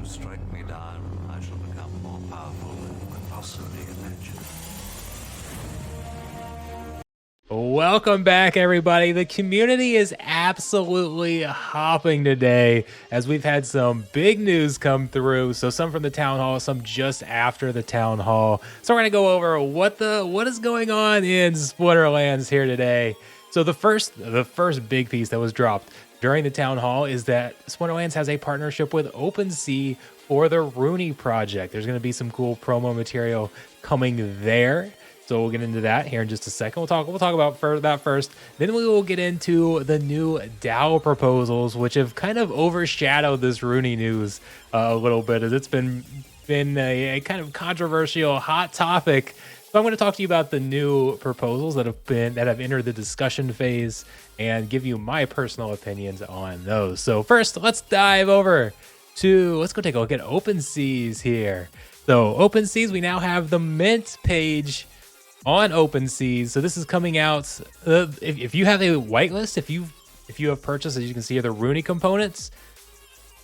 strike me down, I shall become more powerful than you could possibly imagine. Welcome back, everybody. The community is absolutely hopping today as we've had some big news come through. So some from the town hall, some just after the town hall. So we're gonna go over what is going on in Splinterlands here today. So the first big piece that was dropped during the town hall is that Splinterlands has a partnership with OpenSea for the Rooney project. There's gonna be some cool promo material coming there. So we'll get into that here in just a second. We'll talk about that first. Then we will get into the new DAO proposals, which have kind of overshadowed this Rooney news a little bit, as it's been a kind of controversial, hot topic. So I'm going to talk to you about the new proposals that have entered the discussion phase and give you my personal opinions on those. So first, let's dive over let's go take a look at OpenSeas here. So OpenSeas, we now have the Mint page on OpenSea. So this is coming out. If you have a whitelist, if you have purchased, as you can see here, the Rooney components,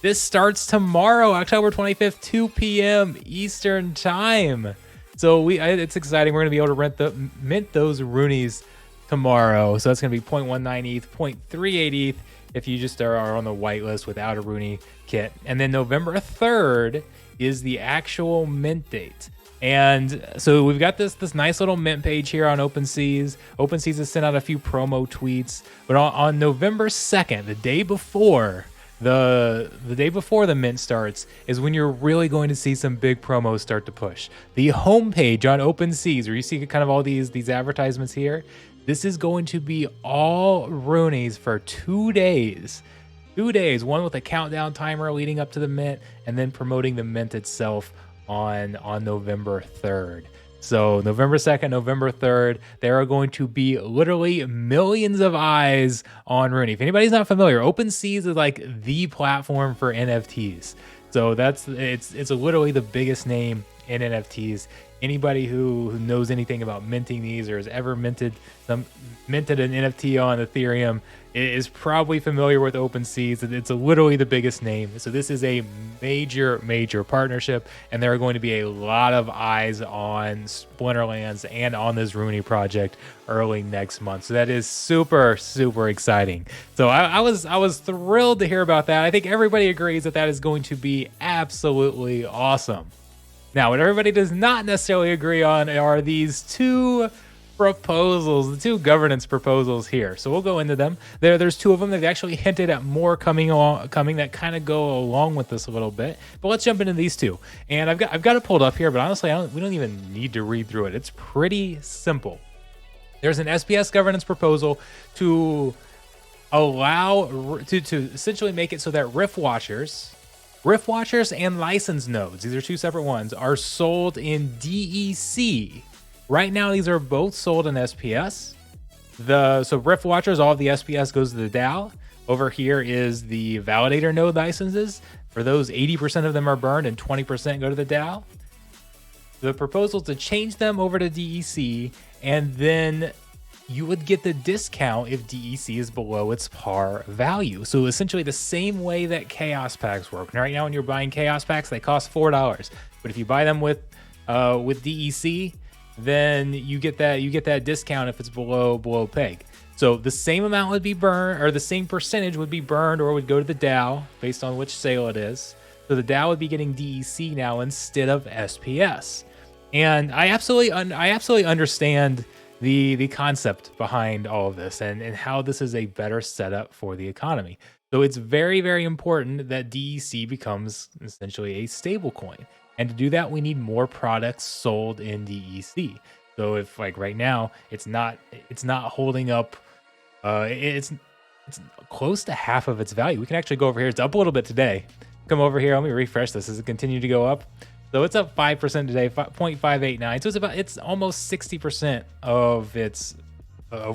this starts tomorrow, October 25th, 2 p.m. Eastern time. So it's exciting. We're gonna be able to mint those Rooneys tomorrow. So that's gonna be 0.19 ETH, 0.38 ETH if you just are on the whitelist without a Rooney kit. And then November 3rd is the actual mint date. And so we've got this nice little mint page here on OpenSeas. OpenSeas has sent out a few promo tweets, but on November 2nd, the day before the mint starts, is when you're really going to see some big promos start to push. The homepage on OpenSeas, where you see kind of all these advertisements here, this is going to be all Rooneys for 2 days. 2 days, one with a countdown timer leading up to the mint, and then promoting the mint itself on November 3rd. So November 2nd, November 3rd, there are going to be literally millions of eyes on Rooney. If anybody's not familiar, OpenSea is like the platform for NFTs. So it's literally the biggest name in NFTs. Anybody who knows anything about minting these or has ever minted an NFT on Ethereum is probably familiar with OpenSea. It's literally the biggest name. So this is a major partnership, and there are going to be a lot of eyes on Splinterlands and on this Rooney project early next month. So that is super exciting. So I was thrilled to hear about that. I think everybody agrees that is going to be absolutely awesome. Now, what everybody does not necessarily agree on are these two proposals, the two governance proposals here. So we'll go into them. There's two of them. They've actually hinted at more coming that kind of go along with this a little bit. But let's jump into these two. And I've got it pulled up here, but honestly, we don't even need to read through it. It's pretty simple. There's an SPS governance proposal to allow to essentially make it so that Rift Watchers and license nodes, these are two separate ones, are sold in DEC. Right now, these are both sold in SPS. So Rift Watchers, all of the SPS goes to the DAO. Over here is the Validator node licenses. For those, 80% of them are burned and 20% go to the DAO. The proposal is to change them over to DEC, and then you would get the discount if DEC is below its par value. So essentially the same way that Chaos Packs work. Now, right now when you're buying Chaos Packs, they cost $4. But if you buy them with DEC, then you get that discount if it's below peg. So the same amount would be burned, or the same percentage would be burned, or would go to the DAO based on which sale it is. So the DAO would be getting DEC now instead of SPS. And I absolutely understand the concept behind all of this and how this is a better setup for the economy. So it's very important that DEC becomes essentially a stable coin. And to do that, we need more products sold in DEC. So if like right now, it's not holding up, it's close to half of its value. We can actually go over here. It's up a little bit today. Come over here. Let me refresh this. Does it continue to go up? So it's up 5% today, 0.589. So it's almost 60% of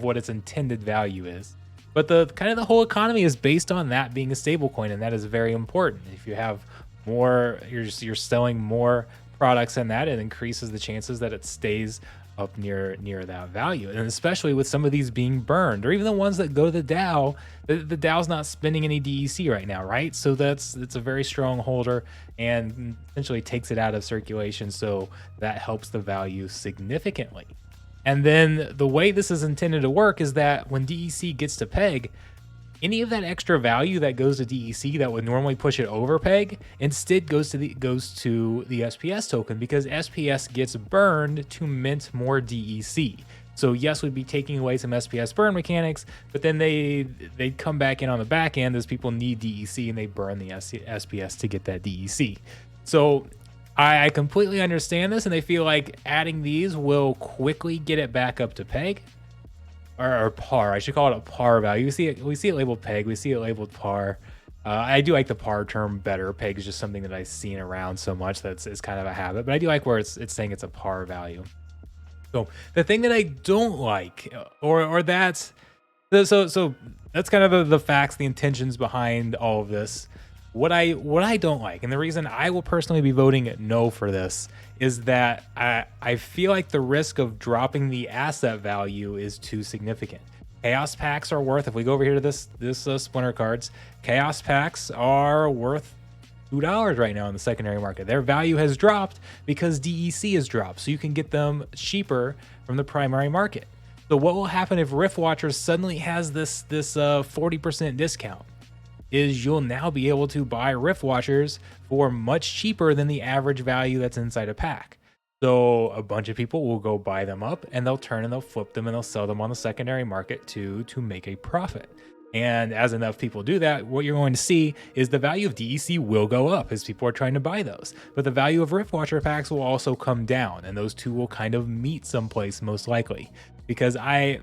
what its intended value is. But the whole economy is based on that being a stable coin, and that is very important. If you have more, you're selling more products in that, it increases the chances that it stays up near that value. And especially with some of these being burned, or even the ones that go to the DAO, the DAO's not spending any DEC right now, right? So it's a very strong holder and essentially takes it out of circulation, so that helps the value significantly. And then the way this is intended to work is that when DEC gets to peg, any of that extra value that goes to DEC that would normally push it over peg instead goes to the SPS token, because SPS gets burned to mint more DEC. So yes, we'd be taking away some SPS burn mechanics, but then they'd come back in on the back end as people need DEC and they burn the SPS to get that DEC. So I completely understand this, and they feel like adding these will quickly get it back up to peg. Or par, I should call it a par value. We see it labeled peg, we see it labeled par. I do like the par term better. Peg is just something that I've seen around so much that it's kind of a habit, but I do like where it's saying it's a par value. So the thing that I don't like, or that's so that's kind of the facts, the intentions behind all of this. What I don't like, and the reason I will personally be voting no for this, is that I feel like the risk of dropping the asset value is too significant. Chaos packs are worth, if we go over here to this Splinter cards, Chaos packs are worth $2 right now in the secondary market. Their value has dropped because DEC has dropped, so you can get them cheaper from the primary market. So what will happen if Rift Watchers suddenly has this 40% discount? Is you'll now be able to buy Rift Watchers for much cheaper than the average value that's inside a pack. So a bunch of people will go buy them up, and they'll turn and they'll flip them and they'll sell them on the secondary market to make a profit. And as enough people do that, what you're going to see is the value of DEC will go up as people are trying to buy those. But the value of Rift Watcher packs will also come down, and those two will kind of meet someplace most likely. Because I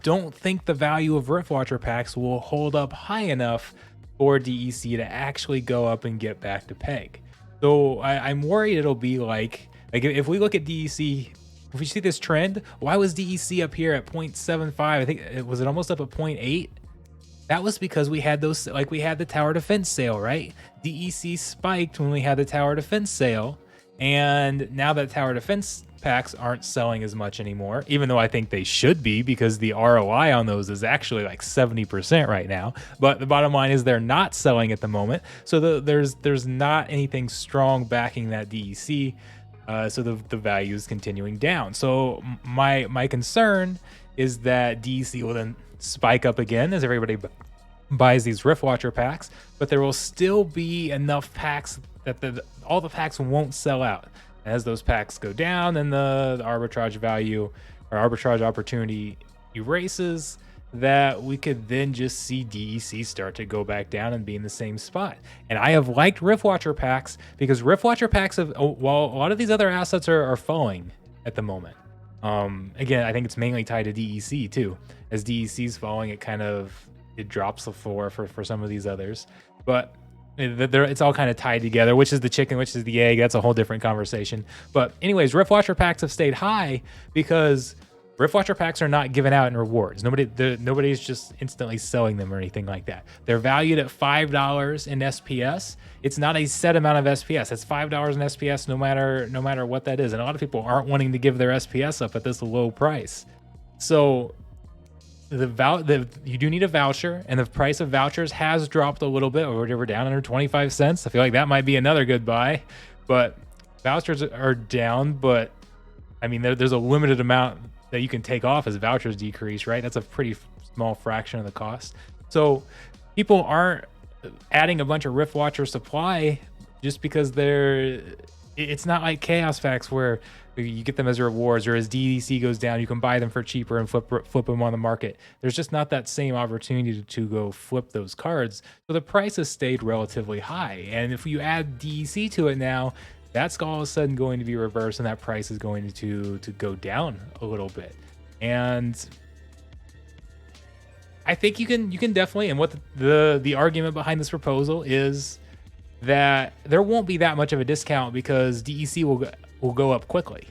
don't think the value of Rift Watcher packs will hold up high enough for DEC to actually go up and get back to peg. So I'm worried it'll be like if we look at DEC, if we see this trend, why was DEC up here at 0.75? I think it was almost up at 0.8. That was because we had those, like we had the tower defense sale, right? DEC spiked when we had the tower defense sale, and now that tower defense packs aren't selling as much anymore, even though I think they should be, because the ROI on those is actually like 70% right now. But the bottom line is they're not selling at the moment, so there's not anything strong backing that DEC. So the value is continuing down. So my concern is that DEC will then spike up again as everybody buys these Rift Watcher packs, but there will still be enough packs that all the packs won't sell out. As those packs go down, then the arbitrage value or arbitrage opportunity erases, that we could then just see DEC start to go back down and be in the same spot. And I have liked Rift Watcher packs because Rift Watcher packs have, while a lot of these other assets are falling at the moment. Again, I think it's mainly tied to DEC too. As DEC's falling, it drops the floor for some of these others. But it's all kind of tied together, which is the chicken, which is the egg. That's a whole different conversation. But anyways, Rift Watcher packs have stayed high because Rift Watcher packs are not given out in rewards. Nobody's just instantly selling them or anything like that. They're valued at $5 in SPS. It's not a set amount of SPS. It's $5 in SPS no matter what that is. And a lot of people aren't wanting to give their SPS up at this low price. So you do need a voucher, and the price of vouchers has dropped a little bit. We're down under 25 cents. I feel like that might be another good buy, but vouchers are down. But I mean, there's a limited amount that you can take off as vouchers decrease, right? That's a pretty small fraction of the cost. So people aren't adding a bunch of Rift Watcher supply just because it's not like Chaos packs where you get them as rewards, or as DEC goes down, you can buy them for cheaper and flip them on the market. There's just not that same opportunity to go flip those cards. So the price has stayed relatively high. And if you add DEC to it now, that's all of a sudden going to be reversed, and that price is going to go down a little bit. And I think you can definitely, and what the argument behind this proposal is that there won't be that much of a discount because DEC will go up quickly.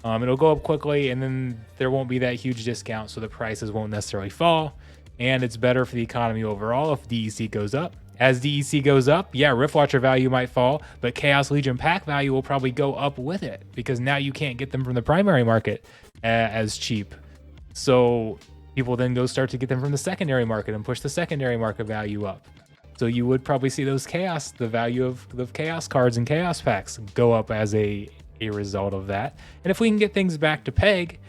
It'll go up quickly, and then there won't be that huge discount, so the prices won't necessarily fall. And it's better for the economy overall if DEC goes up, As DEC goes up, yeah, Riftwatcher value might fall, but Chaos Legion pack value will probably go up with it because now you can't get them from the primary market as cheap. So people then go start to get them from the secondary market and push the secondary market value up. So you would probably see those chaos, the value of the chaos cards and chaos packs go up as a result of that. And if we can get things back to peg,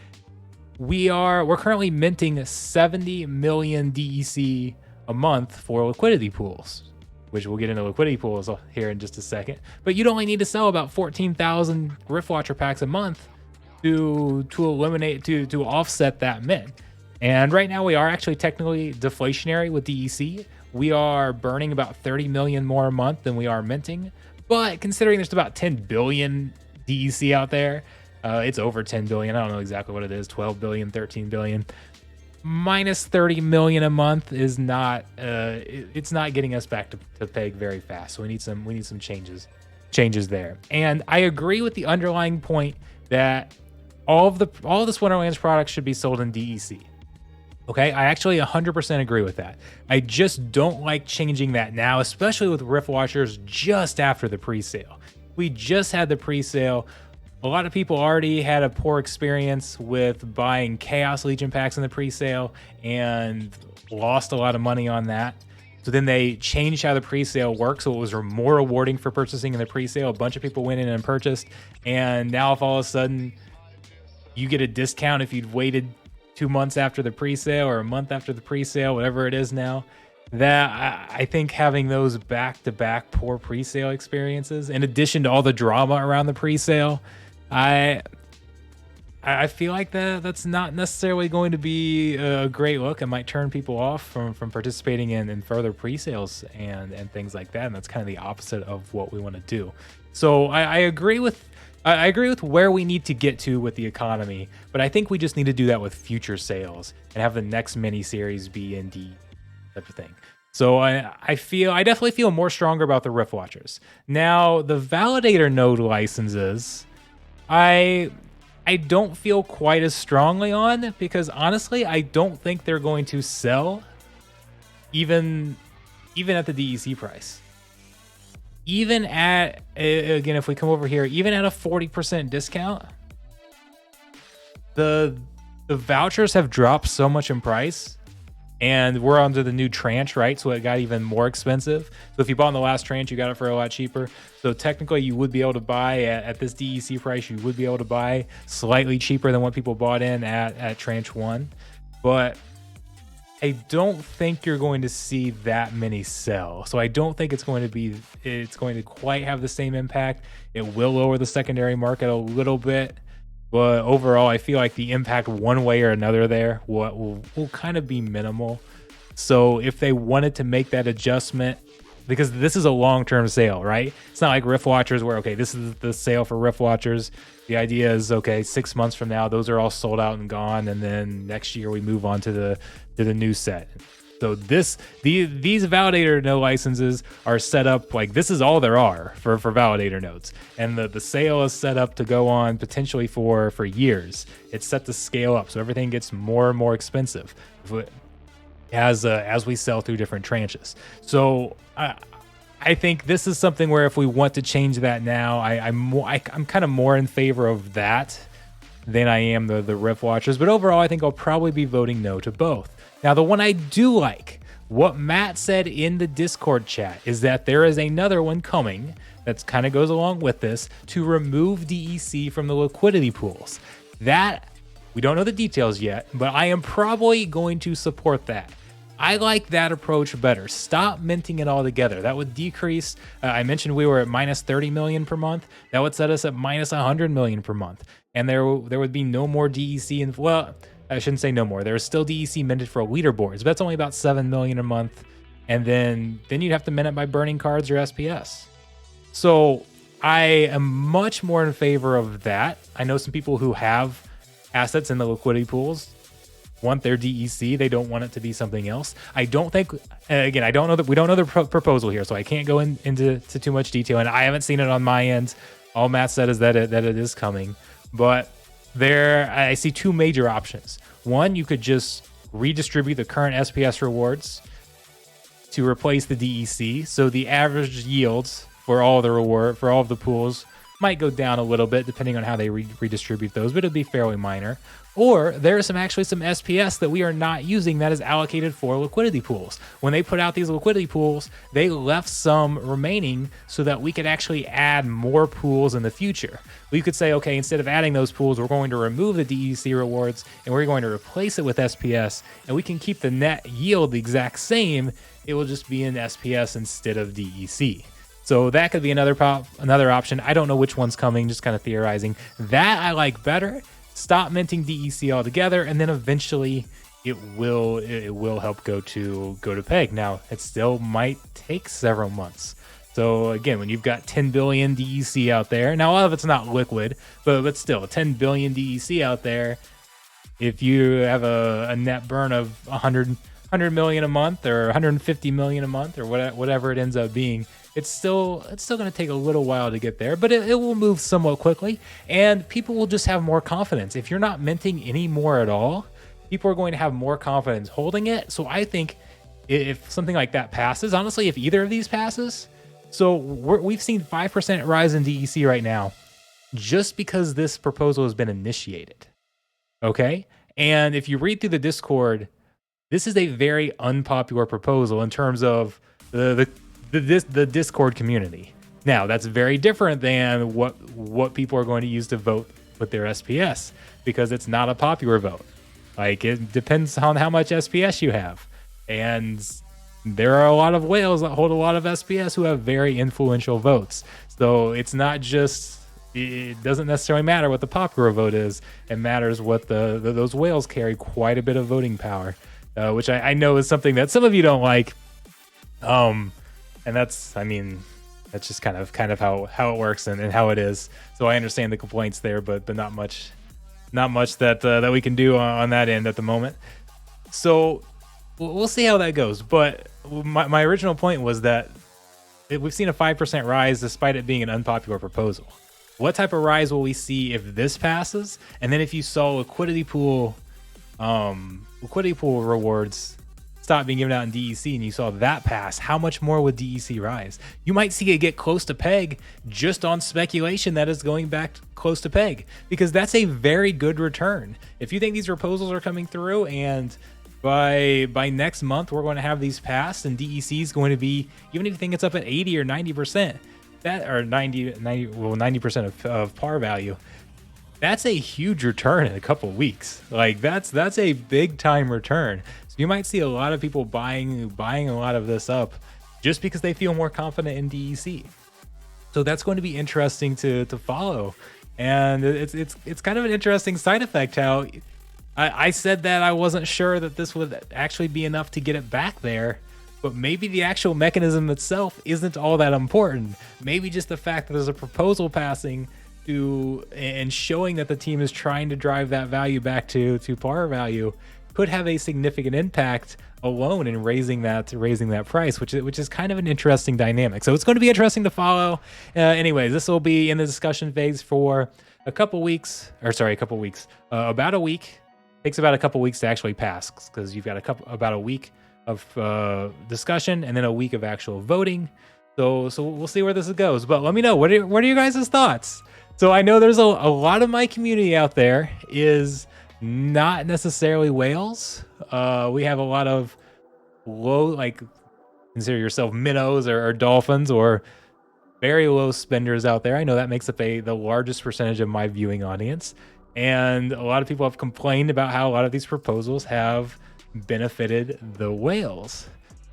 we're currently minting 70 million DEC a month for liquidity pools, which we'll get into liquidity pools here in just a second. But you'd only need to sell about 14,000 Riftwatcher packs a month to eliminate to offset that mint. And right now we are actually technically deflationary with DEC. We are burning about 30 million more a month than we are minting. But considering there's about 10 billion DEC out there, it's over 10 billion. I don't know exactly what it is, 12 billion, 13 billion. Minus 30 million a month is not it's not getting us back to peg very fast. So we need some changes there. And I agree with the underlying point that all the Splinterlands products should be sold in DEC. Okay, I actually 100% agree with that. I just don't like changing that now, especially with Riftwatchers just after the pre-sale. We just had the pre-sale. A lot of people already had a poor experience with buying Chaos Legion packs in the pre-sale and lost a lot of money on that. So then they changed how the pre-sale works, so it was more rewarding for purchasing in the pre-sale. A bunch of people went in and purchased, and now if all of a sudden you get a discount if you'd waited 2 months after the pre-sale or a month after the pre-sale, whatever it is now, that I think having those back-to-back poor pre-sale experiences, in addition to all the drama around the pre-sale, I feel like that's not necessarily going to be a great look. It might turn people off from participating in further pre-sales and things like that. And that's kind of the opposite of what we want to do. So I agree with where we need to get to with the economy, but I think we just need to do that with future sales and have the next mini series be in D type of thing. So I definitely feel more stronger about the Riftwatchers. Now the Validator node licenses, I don't feel quite as strongly on, because honestly, I don't think they're going to sell even at the DEC price. Even at, again, if we come over here, even at a 40% discount, the vouchers have dropped so much in price, and we're under the new tranche, right? So it got even more expensive. So if you bought in the last tranche, you got it for a lot cheaper. So technically you would be able to buy at this DEC price, you would be able to buy slightly cheaper than what people bought in at tranche 1. But I don't think you're going to see that many sell. So I don't think it's going to quite have the same impact. It will lower the secondary market a little bit, but overall, I feel like the impact one way or another there will kind of be minimal. So if they wanted to make that adjustment, because this is a long-term sale, right? It's not like Riftwatchers where, okay, this is the sale for Riftwatchers. The idea is, okay, 6 months from now, those are all sold out and gone, and then next year we move on to the new set. So these Validator node licenses are set up like this is all there are for Validator nodes, and the sale is set up to go on potentially for years. It's set to scale up, so everything gets more and more expensive as we sell through different tranches. So I think this is something where if we want to change that now, I'm kind of more in favor of that than I am the Riftwatchers. But overall, I think I'll probably be voting no to both. Now, the one I do like, what Matt said in the Discord chat, is that there is another one coming that kind of goes along with this to remove DEC from the liquidity pools. That, we don't know the details yet, but I am probably going to support that. I like that approach better. Stop minting it all together. That would decrease. I mentioned we were at minus 30 million per month. That would set us at minus 100 million per month. And there would be no more DEC. And well, I shouldn't say no more. There is still DEC minted for leaderboards, but that's only about 7 million a month. And then you'd have to mint it by burning cards or SPS. So I am much more in favor of that. I know some people who have assets in the liquidity pools want their DEC. They don't want it to be something else. I don't think, again, I don't know that we don't know the proposal here, so I can't go into too much detail, and I haven't seen it on my end. All Matt said is that it is coming, but I see two major options. One, you could just redistribute the current SPS rewards to replace the DEC. So the average yields for all of the pools might go down a little bit depending on how they redistribute those, but it'll be fairly minor. Or there is actually some SPS that we are not using that is allocated for liquidity pools. When they put out these liquidity pools, they left some remaining so that we could actually add more pools in the future. We could say, okay, instead of adding those pools, we're going to remove the DEC rewards and we're going to replace it with SPS, and we can keep the net yield the exact same. It will just be in SPS instead of DEC. So that could be another option. I don't know which one's coming, just kind of theorizing. That I like better. Stop minting DEC altogether, and then eventually it will help go to peg. Now, it still might take several months. So again, when you've got 10 billion DEC out there, now a lot of it's not liquid, but still 10 billion DEC out there, if you have a net burn of 100 million a month or 150 million a month or whatever it ends up being, it's still going to take a little while to get there, but it will move somewhat quickly, and people will just have more confidence. If you're not minting any more at all, people are going to have more confidence holding it. So I think if something like that passes, honestly, if either of these passes, so we've seen 5% rise in DEC right now just because this proposal has been initiated. Okay? And if you read through the Discord, this is a very unpopular proposal in terms of the Discord community. Now, that's very different than what people are going to use to vote with their SPS, because it's not a popular vote. Like, it depends on how much SPS you have. And there are a lot of whales that hold a lot of SPS who have very influential votes. So it's not just, it doesn't necessarily matter what the popular vote is. It matters what those whales carry quite a bit of voting power, which I know is something that some of you don't like. And that's just kind of how it works and how it is. So I understand the complaints there, but not much that we can do on that end at the moment. So we'll see how that goes. But my original point was that we've seen a 5% rise despite it being an unpopular proposal. What type of rise will we see if this passes? And then if you saw liquidity pool rewards stop being given out in DEC and you saw that pass, how much more would DEC rise? You might see it get close to peg just on speculation that is going back close to peg, because that's a very good return. If you think these proposals are coming through and by next month we're going to have these passed and DEC is going to be, even if you think it's up at 80 or 90%, that or 90% of par value, that's a huge return in a couple of weeks. Like that's a big time return. So you might see a lot of people buying a lot of this up just because they feel more confident in DEC. So that's going to be interesting to follow. And it's kind of an interesting side effect how I said that I wasn't sure that this would actually be enough to get it back there, but maybe the actual mechanism itself isn't all that important. Maybe just the fact that there's a proposal passing and showing that the team is trying to drive that value back to par value could have a significant impact alone in raising that price, which is kind of an interesting dynamic. So it's going to be interesting to follow. Anyways, this will be in the discussion phase for about a week. Takes about a couple weeks to actually pass because you've got about a week of discussion and then a week of actual voting. So we'll see where this goes. But let me know, what are you guys' thoughts? So I know there's a lot of my community out there is not necessarily whales. We have a lot of low, like consider yourself minnows or dolphins or very low spenders out there. I know that makes up the largest percentage of my viewing audience. And a lot of people have complained about how a lot of these proposals have benefited the whales.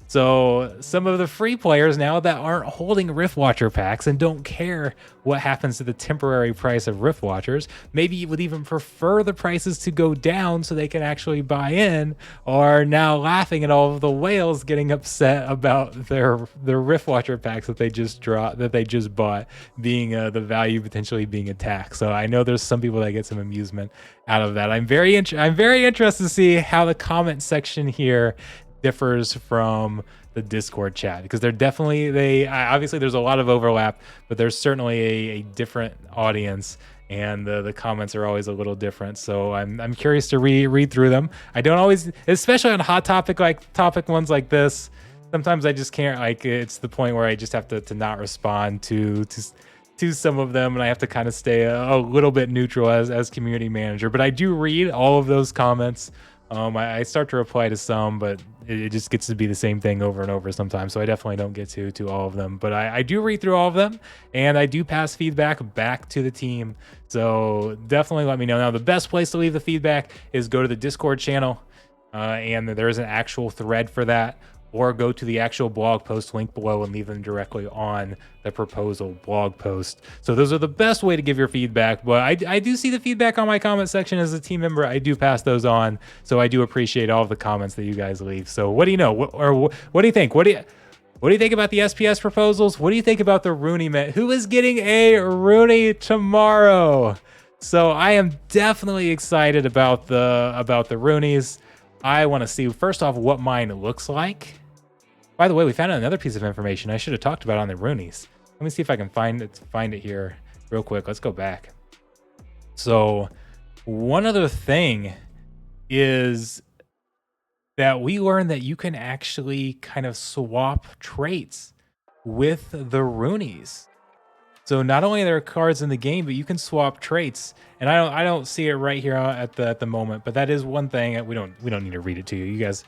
So some of the free players now that aren't holding Rift Watcher packs and don't care what happens to the temporary price of Rift Watchers, maybe would even prefer the prices to go down so they can actually buy in, are now laughing at all of the whales getting upset about their Rift Watcher packs that they just bought being the value potentially being attacked. So I know there's some people that get some amusement out of that. I'm very interested to see how the comment section here differs from the Discord chat, because obviously there's a lot of overlap, but there's certainly a different audience, and the comments are always a little different. So I'm curious to read through them. I don't always, especially on hot topic ones like this, sometimes I just can't, like, it's the point where I just have to not respond to some of them, and I have to kind of stay a little bit neutral as community manager. But I do read all of those comments. I start to reply to some, but it just gets to be the same thing over and over sometimes. So I definitely don't get to all of them, but I do read through all of them, and I do pass feedback back to the team. So definitely let me know. Now, the best place to leave the feedback is go to the Discord channel, and there is an actual thread for that, or go to the actual blog post link below and leave them directly on the proposal blog post. So those are the best way to give your feedback. But I do see the feedback on my comment section as a team member. I do pass those on. So I do appreciate all of the comments that you guys leave. So what do you know? What do you think? What do you think about the SPS proposals? What do you think about the Rooney man? Who is getting a Rooney tomorrow? So I am definitely excited about the Rooneys. I want to see, first off, what mine looks like. By the way, we found another piece of information I should have talked about on the Rooneys. Let me see if I can find it here real quick. Let's go back. So one other thing is that we learned that you can actually kind of swap traits with the Rooneys. So not only are there cards in the game, but you can swap traits. And I don't see it right here at the moment, but that is one thing. We don't need to read it to you. You guys,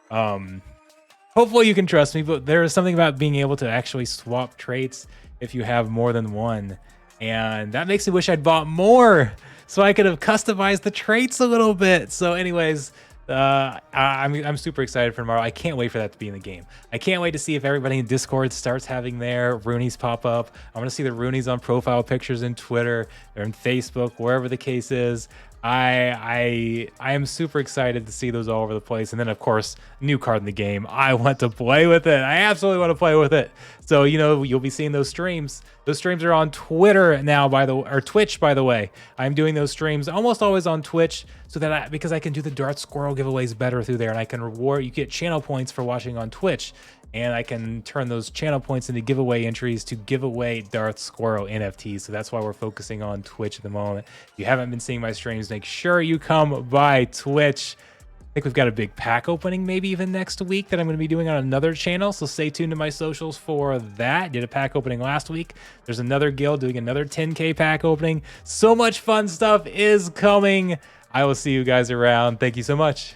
hopefully you can trust me, but there is something about being able to actually swap traits if you have more than one. And that makes me wish I'd bought more so I could have customized the traits a little bit. So anyways, I'm super excited for tomorrow. I can't wait for that to be in the game. I can't wait to see if everybody in Discord starts having their Rooneys pop up. I want to see the Rooneys on profile pictures in Twitter or in Facebook, wherever the case is. I am super excited to see those all over the place. And then, of course, new card in the game. I want to play with it. I absolutely want to play with it. So, you know, you'll be seeing those streams. Those streams are on Twitter now, or Twitch, by the way. I'm doing those streams almost always on Twitch so that because I can do the Dart Squirrel giveaways better through there, and I can reward, you get channel points for watching on Twitch, and I can turn those channel points into giveaway entries to give away Darth Squirrel NFTs. So that's why we're focusing on Twitch at the moment. If you haven't been seeing my streams, make sure you come by Twitch. I think we've got a big pack opening maybe even next week that I'm going to be doing on another channel. So stay tuned to my socials for that. Did a pack opening last week. There's another guild doing another 10K pack opening. So much fun stuff is coming. I will see you guys around. Thank you so much.